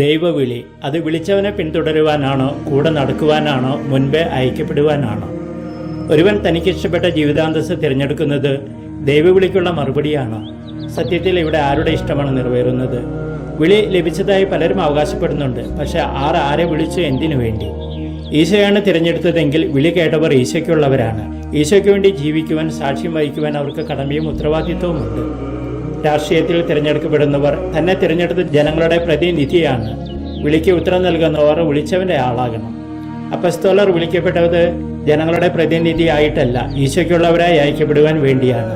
ദൈവവിളി അത് വിളിച്ചവനെ പിന്തുടരുവാനാണോ, കൂടെ നടക്കുവാനാണോ, മുൻപേ അയക്കപ്പെടുവാനാണോ? ഒരുവൻ തനിക്കിഷ്ടപ്പെട്ട ജീവിതാന്തസ് തിരഞ്ഞെടുക്കുന്നത് ദൈവവിളിക്കുള്ള മറുപടിയാണോ? സത്യത്തിൽ ഇവിടെ ആരുടെ ഇഷ്ടമാണ് നിറവേറുന്നത്? വിളി ലഭിച്ചതായി പലരും അവകാശപ്പെടുന്നുണ്ട്. പക്ഷെ ആരെ വിളിച്ചു, എന്തിനു വേണ്ടി? ഈശോയാണ് തിരഞ്ഞെടുത്തതെങ്കിൽ വിളി കേട്ടവർ ഈശോയ്ക്കുള്ളവരാണ്. ഈശോയ്ക്ക് വേണ്ടി ജീവിക്കുവാൻ, സാക്ഷ്യം വഹിക്കുവാൻ അവർക്ക് കടമയും ഉത്തരവാദിത്വവുമുണ്ട്. രാഷ്ട്രീയത്തിൽ തിരഞ്ഞെടുക്കപ്പെടുന്നവർ തന്നെ തിരഞ്ഞെടുത്ത ജനങ്ങളുടെ പ്രതിനിധിയാണ്. വിളിക്ക് ഉത്തരം നൽകുന്നവർ വിളിച്ചവന്റെ ആളാകണം. അപ്പസ്തോലർ വിളിക്കപ്പെട്ടത് ജനങ്ങളുടെ പ്രതിനിധി ആയിട്ടല്ല, ഈശോയ്ക്കുള്ളവരായി അയക്കപ്പെടുവാൻ വേണ്ടിയാണ്.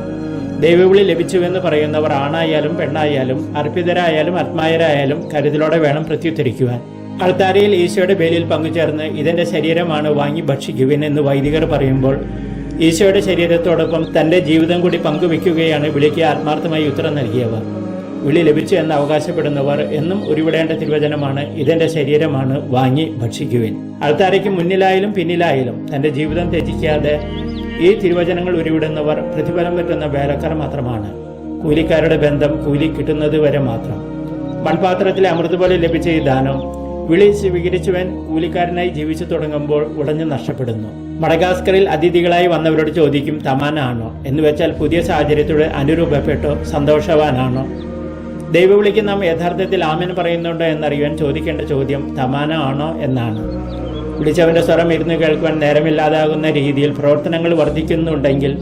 ദൈവവിളി ലഭിച്ചുവെന്ന് പറയുന്നവർ ആണായാലും പെണ്ണായാലും അർപ്പിതരായാലും ആത്മായരായാലും കരുതലോടെ വേണം പ്രത്യുത്തരിക്കുവാൻ. അൾത്താരയിൽ ഈശോയുടെ ബലിയിൽ പങ്കുചേർന്ന് ഇതെന്റെ ശരീരമാണ്, വാങ്ങി ഭക്ഷിക്കുവിൻ എന്ന് വൈദികർ പറയുമ്പോൾ ഈശോയുടെ ശരീരത്തോടൊപ്പം തന്റെ ജീവിതം കൂടി പങ്കുവെക്കുകയാണ് വിളിക്ക് ആത്മാർത്ഥമായി ഉത്തരം നൽകിയവർ. വിളി ലഭിച്ചു എന്ന് അവകാശപ്പെടുന്നവർ എന്നും ഉരുവിടേണ്ട തിരുവചനമാണ്, ഇതെന്റെ ശരീരമാണ്, വാങ്ങി ഭക്ഷിക്കുവിൻ. അൾത്താരയ്ക്ക് മുന്നിലായാലും പിന്നിലായാലും തന്റെ ജീവിതം ത്യജിക്കാതെ ഈ തിരുവചനങ്ങൾ ഉരുവിടുന്നവർ പ്രതിഫലം പറ്റുന്ന വേലക്കാർ മാത്രമാണ്. കൂലിക്കാരുടെ ബന്ധം കൂലി കിട്ടുന്നത് വരെ മാത്രം. മൺപാത്രത്തിലെ അമൃത് പോലെ ലഭിച്ച ഈ ദാനം വിളി സ്വീകരിച്ചവൻ കൂലിക്കാരനായി ജീവിച്ചു തുടങ്ങുമ്പോൾ ഉടഞ്ഞു നഷ്ടപ്പെടുന്നു. മഡഗാസ്കറിൽ അതിഥികളായി വന്നവരോട് ചോദിക്കും, തമാന ആണോ എന്ന് വെച്ചാൽ പുതിയ സാഹചര്യത്തോട് അനുരൂപപ്പെട്ടോ സന്തോഷവാനാണോ? ദൈവവിളിക്ക് നാം യഥാർത്ഥത്തിൽ ആമേൻ പറയുന്നുണ്ടോ എന്നറിയുവാൻ ചോദിക്കേണ്ട ചോദ്യം തമാന ആണോ എന്നാണ്. വിളിച്ചവന്റെ സ്വരം ഇരുന്ന് കേൾക്കുവാൻ നേരമില്ലാതാകുന്ന രീതിയിൽ പ്രവർത്തനങ്ങൾ വർദ്ധിക്കുന്നുണ്ടെങ്കിൽ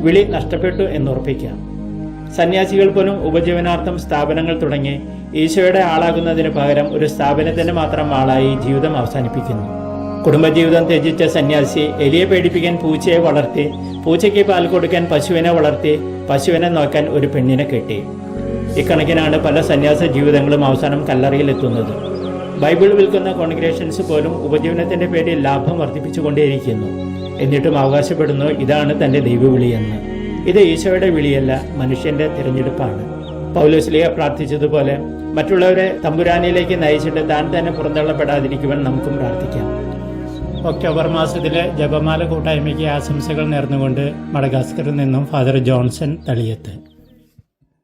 വിളി നഷ്ടപ്പെട്ടു എന്നുറപ്പിക്കാം. സന്യാസികൾ പോലും ഉപജീവനാർത്ഥം സ്ഥാപനങ്ങൾ തുടങ്ങി ഈശോയുടെ ആളാകുന്നതിന് പകരം ഒരു സ്ഥാപനത്തിന്റെ മാത്രം ആളായി ജീവിതം അവസാനിപ്പിക്കുന്നു. കുടുംബജീവിതം ത്യജിച്ച സന്യാസി എലിയെ പേടിപ്പിക്കാൻ പൂച്ചയെ വളർത്തി, പൂച്ചയ്ക്ക് പാൽ കൊടുക്കാൻ പശുവിനെ വളർത്തി, പശുവിനെ നോക്കാൻ ഒരു പെണ്ണിനെ കെട്ടി. ഇക്കണക്കിനാണ് പല സന്യാസ ജീവിതങ്ങളും അവസാനം കല്ലറയിലെത്തുന്നത്. ബൈബിൾ വിൽക്കുന്ന കോൺഗ്രേഷൻസ് പോലും ഉപജീവനത്തിന്റെ പേരിൽ ലാഭം വർദ്ധിപ്പിച്ചുകൊണ്ടേയിരിക്കുന്നു. എന്നിട്ടും അവകാശപ്പെടുന്നു ഇതാണ് തന്റെ ദൈവവിളിയെന്ന്. ഇത് ഈശോയുടെ വിളിയല്ല, മനുഷ്യന്റെ തിരഞ്ഞെടുപ്പാണ്. പൗലോസ്ലീഹ പ്രാർത്ഥിച്ചതുപോലെ മറ്റുള്ളവരെ തമ്പുരാനിലേക്ക് നയിച്ചിട്ട് താൻ തന്നെ പുറന്തള്ളപ്പെടാതിരിക്കുവാൻ നമുക്കും പ്രാർത്ഥിക്കാം. ഒക്ടോബർ മാസത്തിലെ ജപമാല കൂട്ടായ്മയ്ക്ക് ആശംസകൾ നേർന്നുകൊണ്ട് മഡഗാസ്കറിൽ നിന്നും ഫാദർ ജോൺസൺ തളിയത്ത്.